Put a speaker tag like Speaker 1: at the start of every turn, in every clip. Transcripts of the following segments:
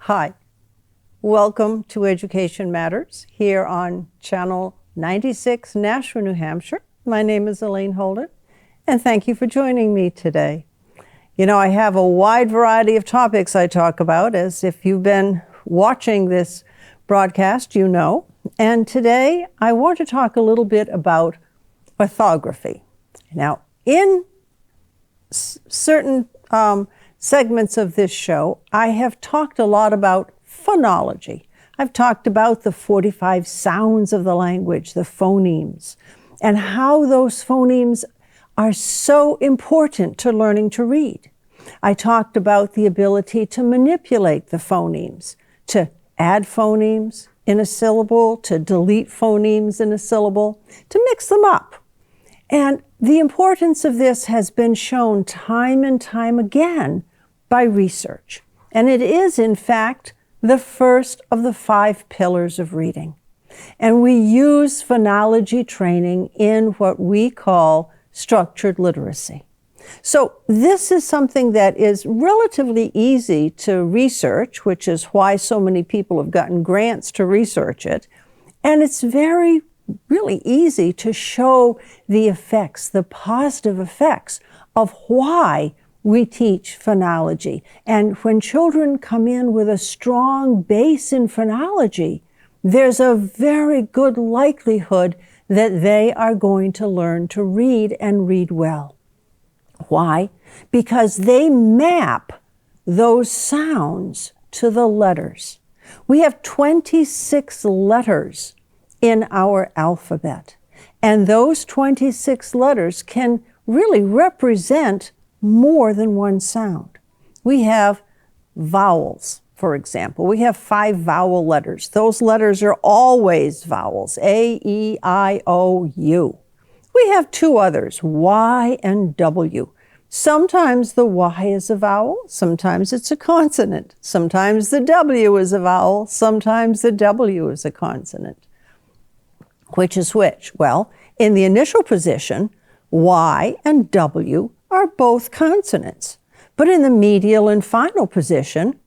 Speaker 1: Hi, welcome to Education Matters here on Channel 96, Nashua, New Hampshire. My name is Elaine Holden, and thank you for joining me today. You know, I have a wide variety of topics I talk about, as if you've been watching this broadcast, you know. And today I want to talk a little bit about orthography. Now, in certain segments of this show, I have talked a lot about phonology. I've talked about the 45 sounds of the language, the phonemes, and how those phonemes are so important to learning to read. I talked about the ability to manipulate the phonemes, to add phonemes in a syllable, to delete phonemes in a syllable, to mix them up. And the importance of this has been shown time and time again by research. And it is, in fact, the first of the 5 pillars of reading. And we use phonology training in what we call structured literacy. So this is something that is relatively easy to research, which is why so many people have gotten grants to research it. And it's really easy to show the effects, the positive effects of why we teach phonology. And when children come in with a strong base in phonology, there's a very good likelihood that they are going to learn to read and read well. Why? Because they map those sounds to the letters. We have 26 letters in our alphabet, and those 26 letters can really represent more than one sound. We have vowels, for example. We have 5 vowel letters. Those letters are always vowels, A, E, I, O, U. We have 2 others, Y and W. Sometimes the Y is a vowel, sometimes it's a consonant. Sometimes the W is a vowel, sometimes the W is a consonant. Which is which? Well, in the initial position, Y and W are both consonants. But in the medial and final position,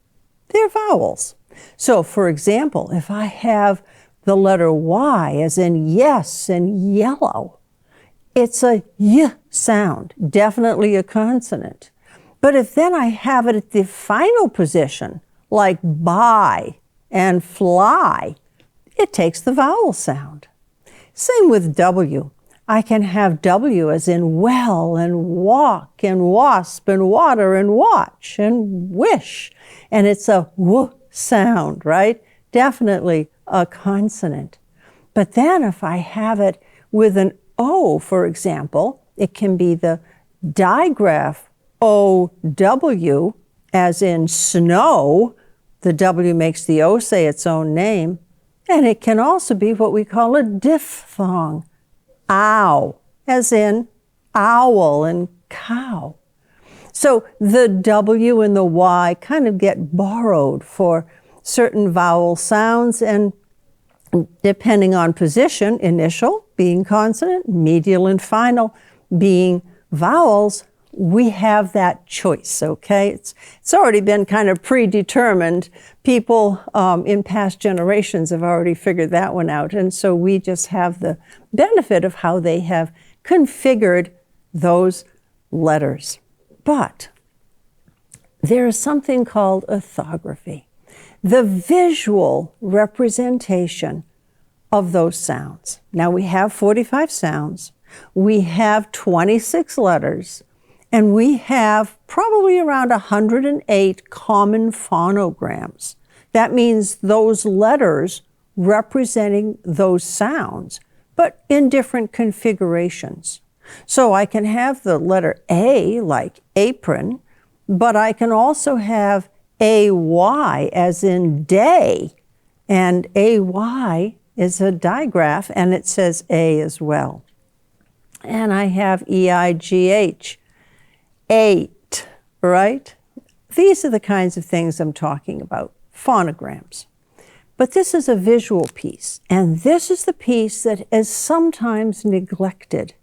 Speaker 1: they're vowels. So, for example, if I have the letter Y as in yes and yellow, it's a Y sound, definitely a consonant. But if then I have it at the final position, like buy and fly, it takes the vowel sound. Same with W. I can have W as in well and walk and wasp and water and watch and wish. And it's a W sound, right? Definitely a consonant. But then if I have it with an O, for example, it can be the digraph OW, as in snow. The W makes the O say its own name. And it can also be what we call a diphthong, ow, as in owl and cow. So the W and the Y kind of get borrowed for certain vowel sounds, and depending on position, initial being consonant, medial and final being vowels, we have that choice, okay? It's already been kind of predetermined. People in past generations have already figured that one out. And so we just have the benefit of how they have configured those letters. But there is something called orthography, the visual representation of those sounds. Now we have 45 sounds, we have 26 letters, and we have probably around 108 common phonograms. That means those letters representing those sounds, but in different configurations. So I can have the letter A like apron, but I can also have AY as in day, and AY is a digraph, and it says A as well. And I have EIGH, 8, right? These are the kinds of things I'm talking about, phonograms. But this is a visual piece, and this is the piece that is sometimes neglected.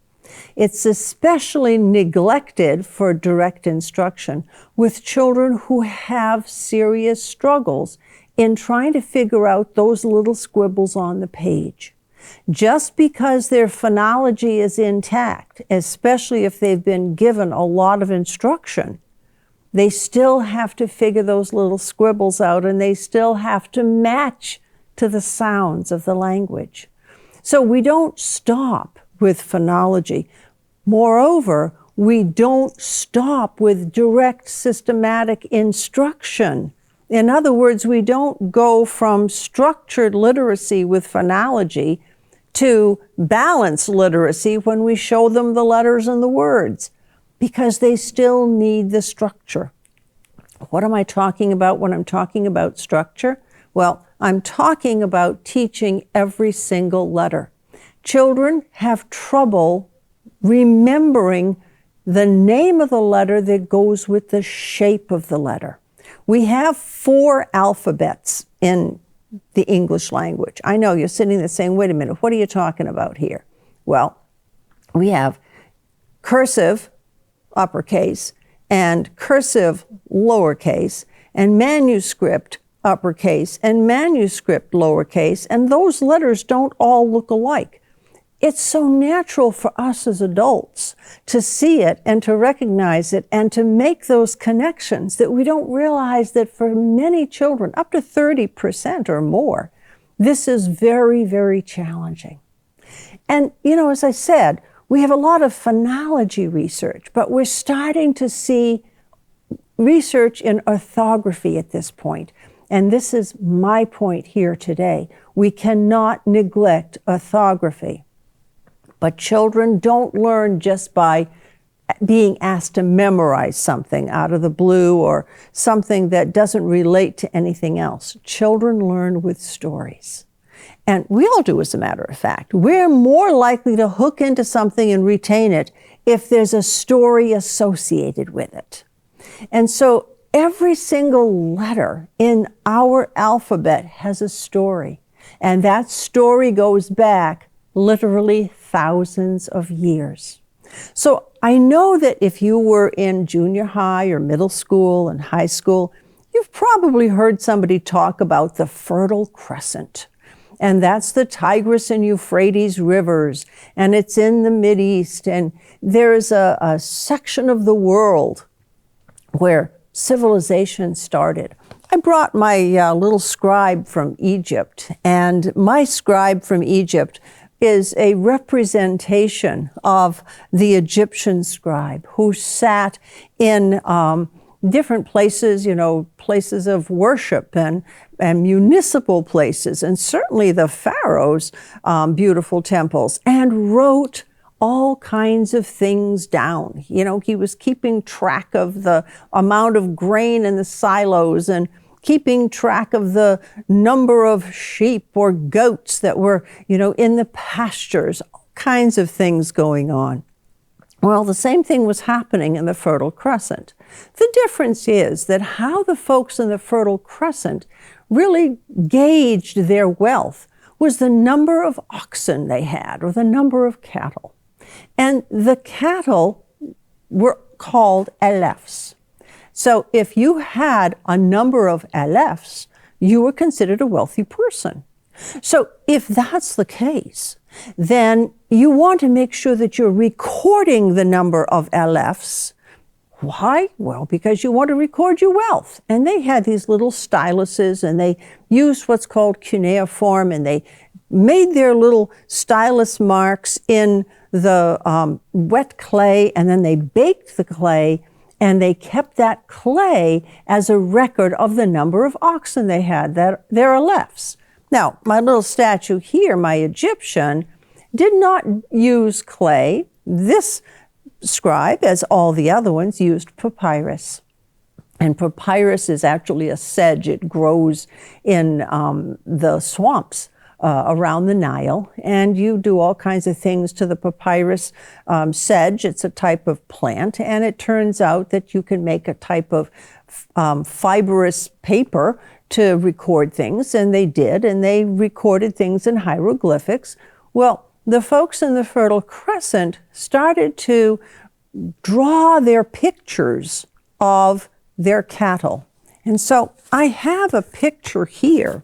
Speaker 1: It's especially neglected for direct instruction with children who have serious struggles in trying to figure out those little squibbles on the page. Just because their phonology is intact, especially if they've been given a lot of instruction, they still have to figure those little squibbles out, and they still have to match to the sounds of the language. So we don't stop with phonology. Moreover, we don't stop with direct systematic instruction. In other words, we don't go from structured literacy with phonology to balanced literacy when we show them the letters and the words, because they still need the structure. What am I talking about when I'm talking about structure? Well, I'm talking about teaching every single letter. Children have trouble remembering the name of the letter that goes with the shape of the letter. We have 4 alphabets in the English language. I know you're sitting there saying, wait a minute, what are you talking about here? Well, we have cursive, uppercase, and cursive, lowercase, and manuscript, uppercase, and manuscript, lowercase, and those letters don't all look alike. It's so natural for us as adults to see it and to recognize it and to make those connections that we don't realize that for many children, up to 30% or more, this is very, very challenging. And, you know, as I said, we have a lot of phonology research, but we're starting to see research in orthography at this point. And this is my point here today. We cannot neglect orthography. But children don't learn just by being asked to memorize something out of the blue or something that doesn't relate to anything else. Children learn with stories. And we all do, as a matter of fact. We're more likely to hook into something and retain it if there's a story associated with it. And so every single letter in our alphabet has a story. And that story goes back literally thousands of years. So I know that if you were in junior high or middle school and high school, you've probably heard somebody talk about the Fertile Crescent. And that's the Tigris and Euphrates rivers, and it's in the Mideast, and there's a section of the world where civilization started. I brought my little scribe from Egypt, and my scribe from Egypt is a representation of the Egyptian scribe who sat in different places, you know, places of worship and municipal places, and certainly the Pharaoh's beautiful temples, and wrote all kinds of things down. You know, he was keeping track of the amount of grain in the silos and keeping track of the number of sheep or goats that were, you know, in the pastures, all kinds of things going on. Well, the same thing was happening in the Fertile Crescent. The difference is that how the folks in the Fertile Crescent really gauged their wealth was the number of oxen they had or the number of cattle. And the cattle were called alephs. So if you had a number of alephs, you were considered a wealthy person. So if that's the case, then you want to make sure that you're recording the number of alephs. Why? Well, because you want to record your wealth. And they had these little styluses, and they used what's called cuneiform, and they made their little stylus marks in the wet clay, and then they baked the clay, and they kept that clay as a record of the number of oxen they had, that their alephs. Now, my little statue here, my Egyptian, did not use clay. This scribe, as all the other ones, used papyrus. And papyrus is actually a sedge. It grows in the swamps around the Nile, and you do all kinds of things to the papyrus sedge. It's a type of plant, and it turns out that you can make a type of fibrous paper to record things, and they did, and they recorded things in hieroglyphics. Well, the folks in the Fertile Crescent started to draw their pictures of their cattle. And so I have a picture here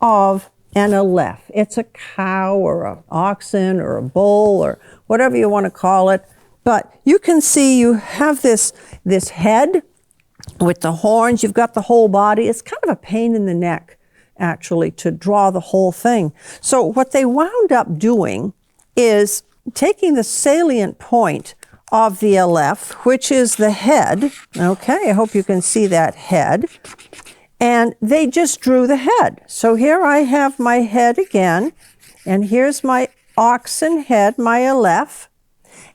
Speaker 1: of an aleph. It's a cow or an oxen or a bull or whatever you want to call it. But you can see you have this head with the horns. You've got the whole body. It's kind of a pain in the neck, actually, to draw the whole thing. So what they wound up doing is taking the salient point of the aleph, which is the head. Okay, I hope you can see that head. And they just drew the head. So here I have my head again, and here's my oxen head, my aleph.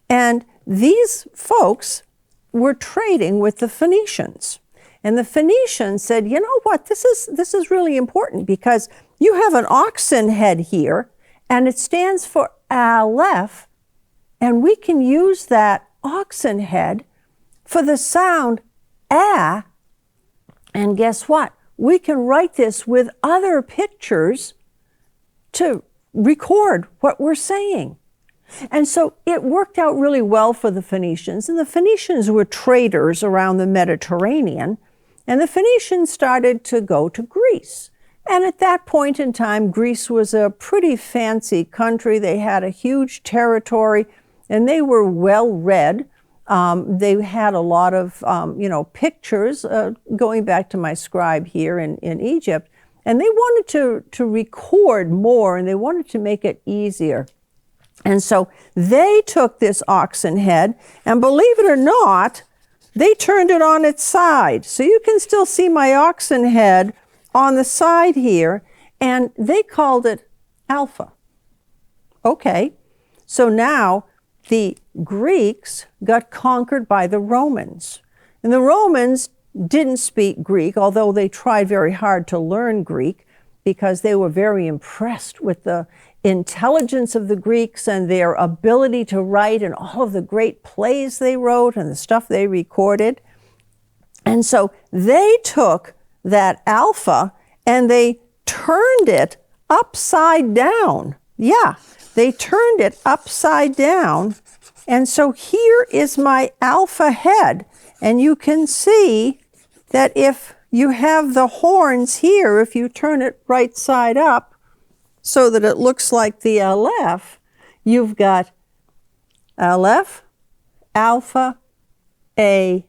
Speaker 1: And these folks were trading with the Phoenicians. And the Phoenicians said, you know what, this is really important because you have an oxen head here, and it stands for aleph, and we can use that oxen head for the sound ah, and guess what? We can write this with other pictures to record what we're saying. And so it worked out really well for the Phoenicians. And the Phoenicians were traders around the Mediterranean. And the Phoenicians started to go to Greece. And at that point in time, Greece was a pretty fancy country. They had a huge territory, and they were well read. They had a lot of, pictures, going back to my scribe here in Egypt. And they wanted to record more, and they wanted to make it easier. And so they took this oxen head, and believe it or not, they turned it on its side. So you can still see my oxen head on the side here, and they called it Alpha. Okay, so now the Greeks got conquered by the Romans. And the Romans didn't speak Greek, although they tried very hard to learn Greek because they were very impressed with the intelligence of the Greeks and their ability to write and all of the great plays they wrote and the stuff they recorded. And so they took that Alpha and they turned it upside down. Yeah, they turned it upside down. And so here is my Alpha head. And you can see that if you have the horns here, if you turn it right side up so that it looks like the Aleph, you've got Aleph, Alpha, A.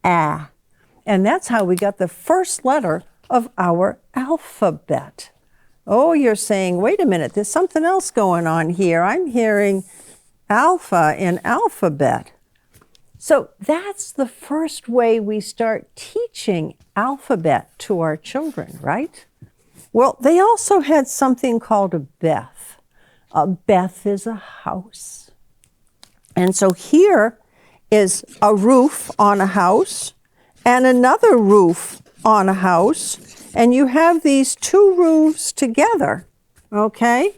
Speaker 1: And that's how we got the first letter of our alphabet. Oh, you're saying, wait a minute, there's something else going on here. I'm hearing alpha in alphabet. So that's the first way we start teaching alphabet to our children, right? Well, they also had something called a beth. A beth is a house. And so here is a roof on a house and another roof on a house. And you have these two roofs together, okay?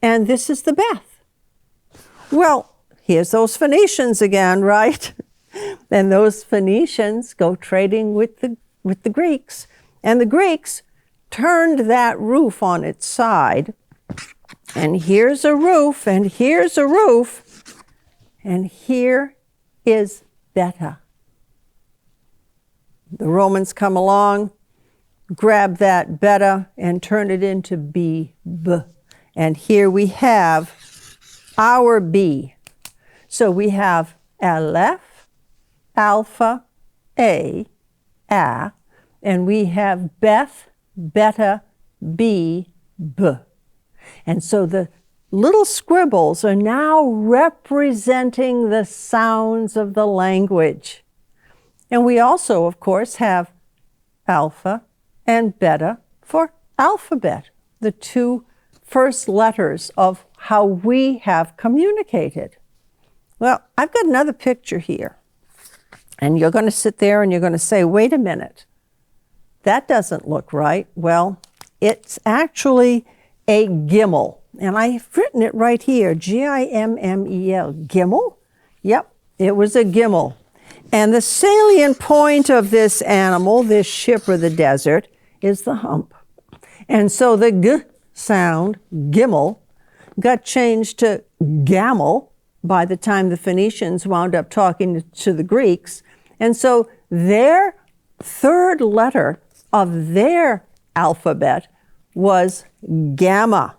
Speaker 1: And this is the beth. Well, here's those Phoenicians again, right? And those Phoenicians go trading with the Greeks. And the Greeks turned that roof on its side. And here's a roof, and here's a roof, and here is beta. The Romans come along, grab that beta, and turn it into B. And here we have our B. So we have Aleph, Alpha, A, and we have Beth, Beta, B, B. And so the little scribbles are now representing the sounds of the language. And we also, of course, have alpha and beta for alphabet, the two first letters of how we have communicated. Well, I've got another picture here. And you're going to sit there and you're going to say, wait a minute, that doesn't look right. Well, it's actually a gimel. And I've written it right here, G-I-M-M-E-L, gimel? Yep, it was a gimel. And the salient point of this animal, this ship of the desert, is the hump. And so the G sound, gimel, got changed to Gamel by the time the Phoenicians wound up talking to the Greeks. And so their third letter of their alphabet was Gamma.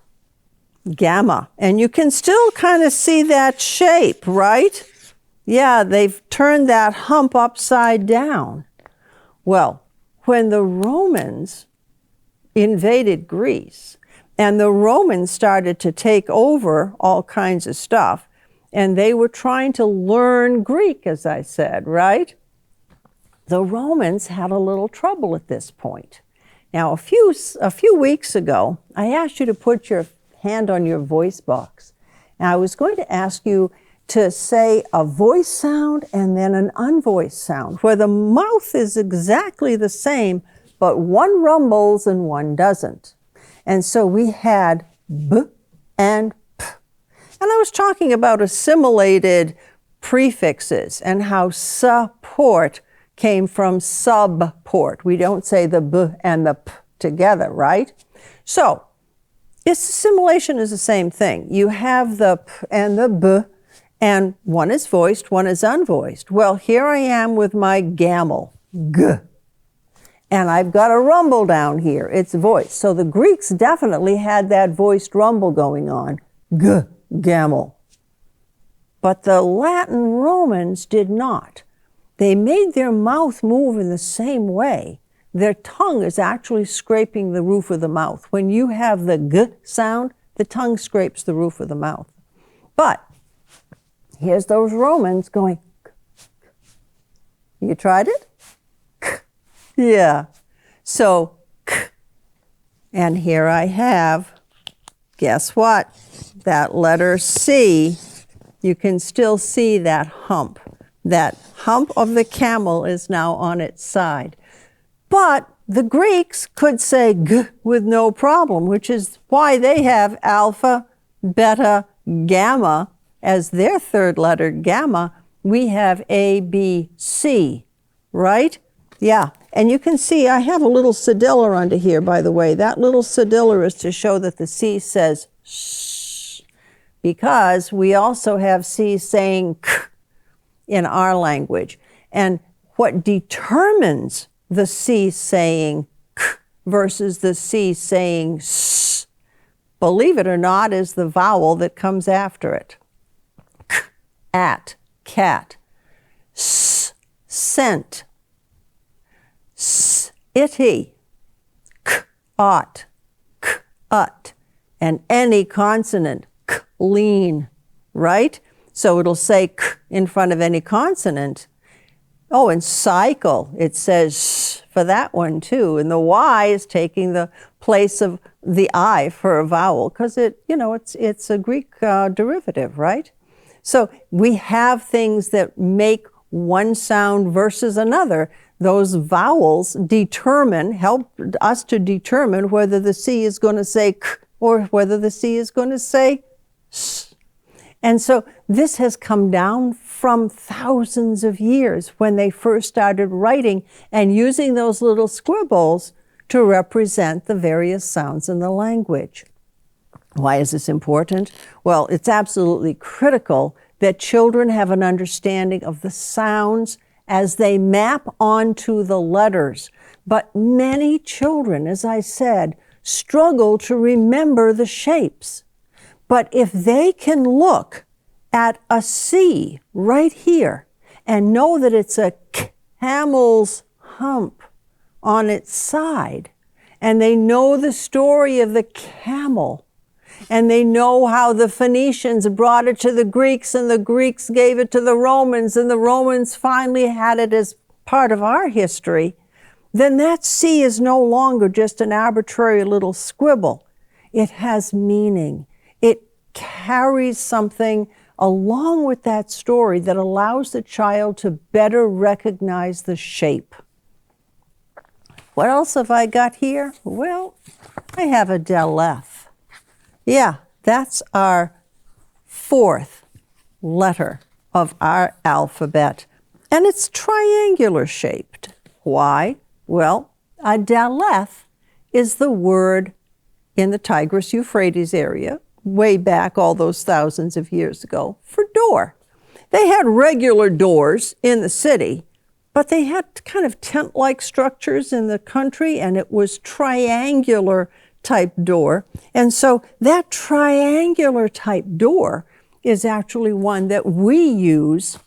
Speaker 1: Gamma. And you can still kind of see that shape, right? Yeah, they've turned that hump upside down. Well, when the Romans invaded Greece and the Romans started to take over all kinds of stuff, and they were trying to learn Greek, as I said, right? The Romans had a little trouble at this point. Now, a few weeks ago, I asked you to put your hand on your voice box. And I was going to ask you to say a voice sound and then an unvoiced sound, where the mouth is exactly the same, but one rumbles and one doesn't. And so we had B and P. And I was talking about assimilated prefixes and how support came from subport. We don't say the B and the P together, right? So, assimilation is the same thing. You have the P and the B, and one is voiced, one is unvoiced. Well, here I am with my Gamel, G. And I've got a rumble down here. It's voiced. So the Greeks definitely had that voiced rumble going on. G, Gamel. But the Latin Romans did not. They made their mouth move in the same way. Their tongue is actually scraping the roof of the mouth. When you have the G sound, the tongue scrapes the roof of the mouth. But here's those Romans going, you tried it? Yeah. So, and here I have, guess what? That letter C, you can still see that hump. That hump of the camel is now on its side. But the Greeks could say G with no problem, which is why they have alpha, beta, gamma as their third letter, gamma. We have A, B, C, right? Yeah, and you can see I have a little cedilla under here, by the way. That little cedilla is to show that the C says shh, because we also have C saying K in our language. And what determines the C saying K versus the C saying S, believe it or not, is the vowel that comes after it. K, at, cat. S, scent. S, itty. K, ought. K, ut. And any consonant, K, lean, right? So it'll say K in front of any consonant. Oh, and cycle, it says for that one too. And the Y is taking the place of the I for a vowel because it's a Greek derivative, right? So we have things that make one sound versus another. Those vowels help us to determine whether the C is going to say K or whether the C is going to say S. And so this has come down from thousands of years when they first started writing and using those little scribbles to represent the various sounds in the language. Why is this important? Well, it's absolutely critical that children have an understanding of the sounds as they map onto the letters. But many children, as I said, struggle to remember the shapes. But if they can look at a C right here and know that it's a camel's hump on its side, and they know the story of the camel, and they know how the Phoenicians brought it to the Greeks, and the Greeks gave it to the Romans, and the Romans finally had it as part of our history, then that C is no longer just an arbitrary little scribble. It has meaning. It carries something along with that story that allows the child to better recognize the shape. What else have I got here? Well, I have a del F. Yeah, that's our fourth letter of our alphabet. And it's triangular shaped. Why? Well, a del F is the word in the Tigris-Euphrates area way back all those thousands of years ago for door. They had regular doors in the city, but they had kind of tent-like structures in the country, and it was triangular type door. And so that triangular type door is actually one that we use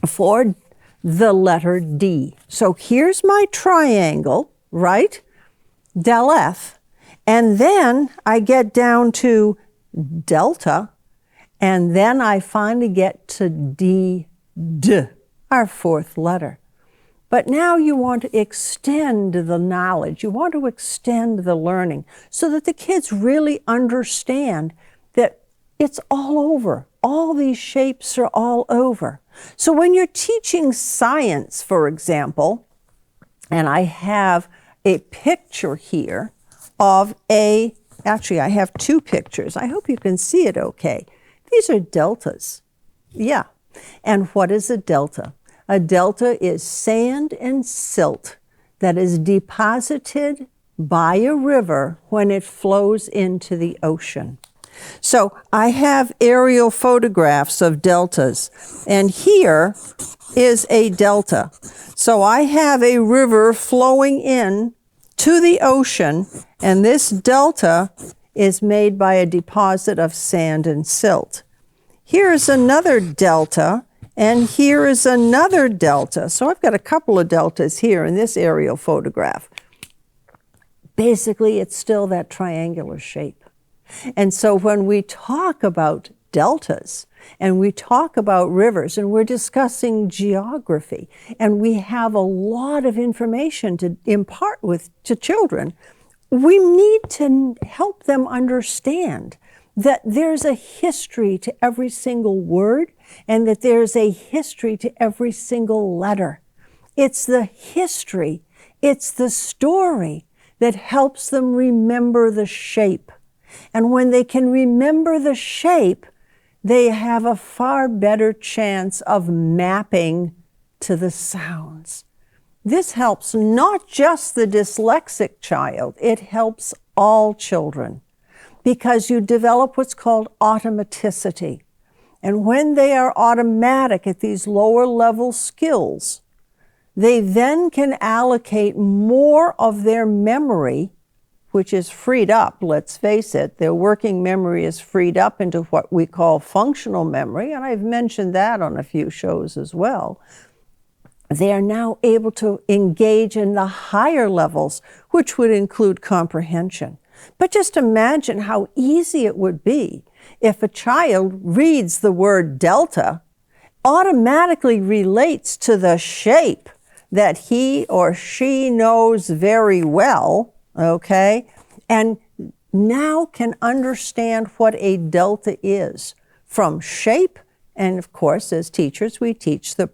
Speaker 1: for the letter D. So here's my triangle, right? Del F. And then I get down to delta, and then I finally get to D, our fourth letter. But now you want to extend the knowledge, you want to extend the learning so that the kids really understand that it's all over. All these shapes are all over. So when you're teaching science, for example, and I have a picture here of actually I have two pictures. I hope you can see it okay. These are deltas. Yeah. And what is a delta? A delta is sand and silt that is deposited by a river when it flows into the ocean. So I have aerial photographs of deltas, and here is a delta. So I have a river flowing in to the ocean, and this delta is made by a deposit of sand and silt. Here is another delta, and here is another delta. So I've got a couple of deltas here in this aerial photograph. Basically, it's still that triangular shape. And so when we talk about deltas, and we talk about rivers, and we're discussing geography, and we have a lot of information to impart to children, we need to help them understand that there's a history to every single word, and that there's a history to every single letter. It's the history, it's the story that helps them remember the shape. And when they can remember the shape, they have a far better chance of mapping to the sounds. This helps not just the dyslexic child, it helps all children, because you develop what's called automaticity. And when they are automatic at these lower level skills, they then can allocate more of their memory, which is freed up, let's face it. Their working memory is freed up into what we call functional memory, and I've mentioned that on a few shows as well. They are now able to engage in the higher levels, which would include comprehension. But just imagine how easy it would be if a child reads the word delta, automatically relates to the shape that he or she knows very well, okay, and now can understand what a delta is from shape. And of course, as teachers, we teach the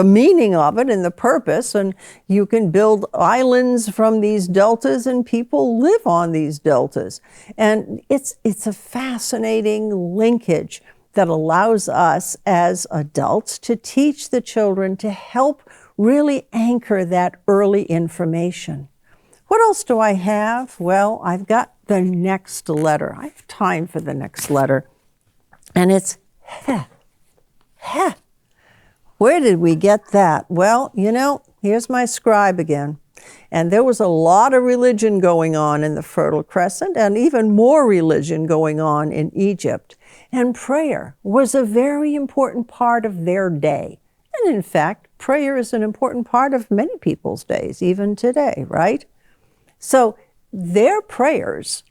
Speaker 1: meaning of it and the purpose, and you can build islands from these deltas, and people live on these deltas. And it's a fascinating linkage that allows us as adults to teach the children to help really anchor that early information. What else do I have? Well, I've got the next letter. I have time for the next letter, and it's heh. Heh. Where did we get that? Well, here's my scribe again. And there was a lot of religion going on in the Fertile Crescent, and even more religion going on in Egypt. And prayer was a very important part of their day. And in fact, prayer is an important part of many people's days, even today, right? So their prayers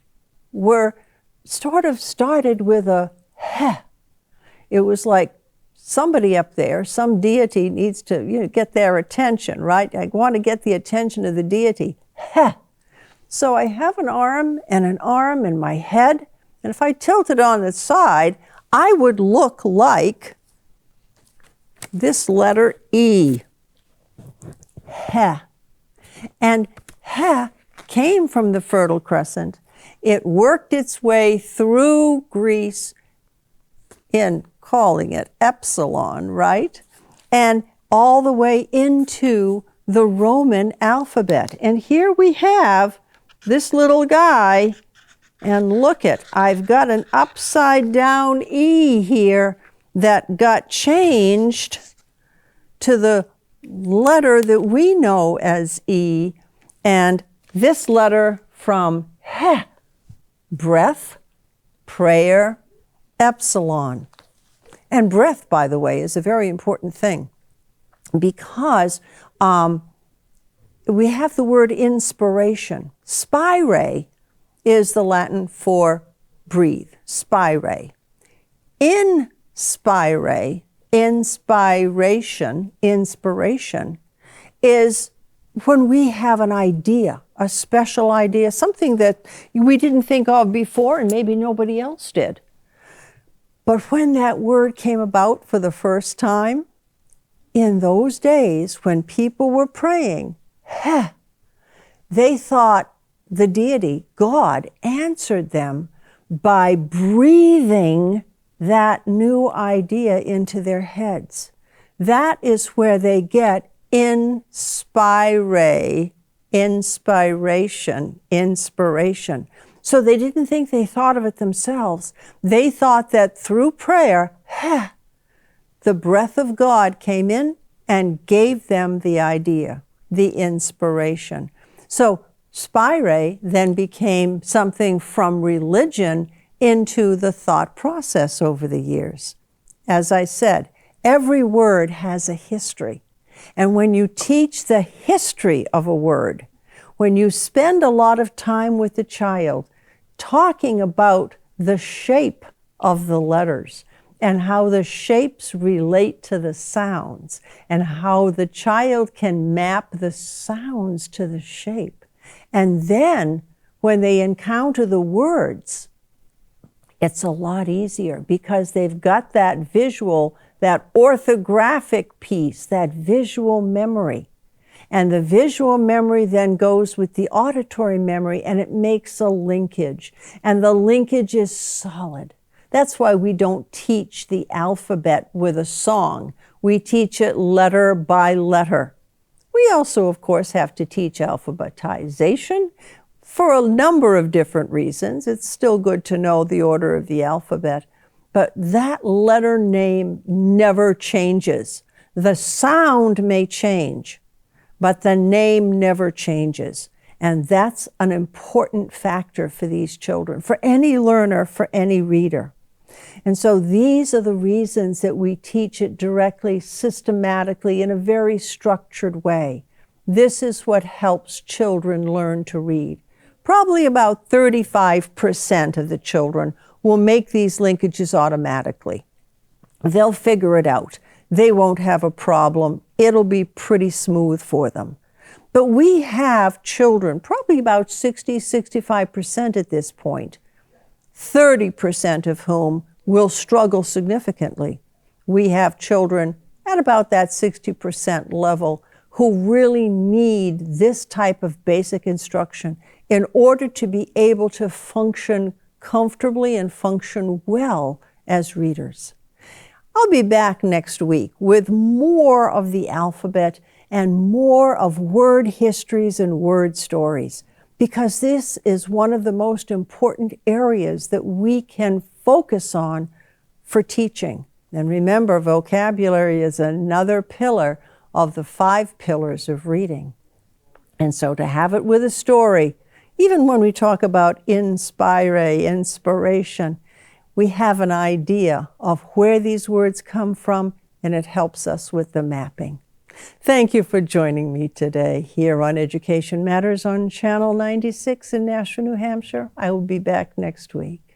Speaker 1: were sort of started with a heh. It was like, somebody up there, some deity needs to get their attention, right? I want to get the attention of the deity. Heh. So I have an arm in my head, and if I tilt it on the side, I would look like this letter E. Heh. And heh came from the Fertile Crescent. It worked its way through Greece in calling it epsilon, right? And all the way into the Roman alphabet. And here we have this little guy, And look it, I've got an upside down E here that got changed to the letter that we know as E, and this letter from he, breath, prayer, epsilon. And breath, by the way, is a very important thing because we have the word inspiration. Spire is the Latin for breathe, spire. Inspire, inspiration is when we have an idea, a special idea, something that we didn't think of before and maybe nobody else did. But when that word came about for the first time, in those days when people were praying, they thought the deity, God, answered them by breathing that new idea into their heads. That is where they get inspiration. So they didn't think they thought of it themselves. They thought that through prayer, the breath of God came in and gave them the idea, the inspiration. So spire then became something from religion into the thought process over the years. As I said, every word has a history. And when you teach the history of a word, when you spend a lot of time with the child talking about the shape of the letters and how the shapes relate to the sounds and how the child can map the sounds to the shape. And then when they encounter the words, it's a lot easier because they've got that visual, that orthographic piece, that visual memory. And the visual memory then goes with the auditory memory and it makes a linkage. And the linkage is solid. That's why we don't teach the alphabet with a song. We teach it letter by letter. We also, of course, have to teach alphabetization for a number of different reasons. It's still good to know the order of the alphabet. But that letter name never changes. The sound may change, but the name never changes. And that's an important factor for these children, for any learner, for any reader. And so these are the reasons that we teach it directly, systematically, in a very structured way. This is what helps children learn to read. Probably about 35% of the children will make these linkages automatically. They'll figure it out. They won't have a problem. It'll be pretty smooth for them. But we have children, probably about 60-65% at this point, 30% of whom will struggle significantly. We have children at about that 60% level who really need this type of basic instruction in order to be able to function comfortably and function well as readers. I'll be back next week with more of the alphabet and more of word histories and word stories, because this is one of the most important areas that we can focus on for teaching. And remember, vocabulary is another pillar of the 5 pillars of reading. And so to have it with a story, even when we talk about inspiration, we have an idea of where these words come from, and it helps us with the mapping. Thank you for joining me today here on Education Matters on Channel 96 in Nashua, New Hampshire. I will be back next week.